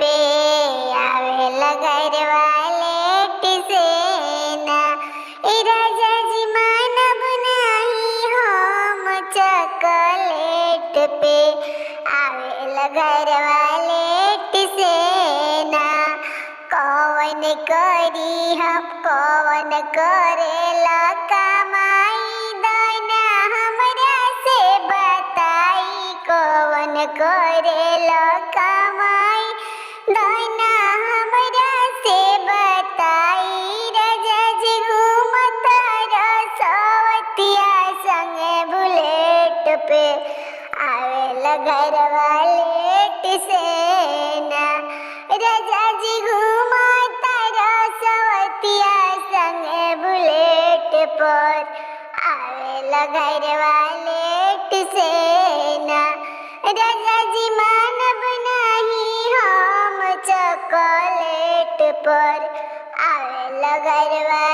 पे आवेला घर वाले टिसेना। ए राजा जी मानब नाही हम चॉकलेट पे आवेला घर वाले टिसेना। कौन करी हम कौन करेला कमाई दाना हमरा से बताई। कौन करेला कमाई दाना हमरा से बताई। राजा जी घूमत रसवतिया संगे बुलेट पे आवेला घर वाले टिसेना। राजा जी घूमत रसवतिया संगे बुलेट पर आवेला घर वाले टिसेना। राजा जी मानब नाही हम चॉकलेट पर आवेला घर वाले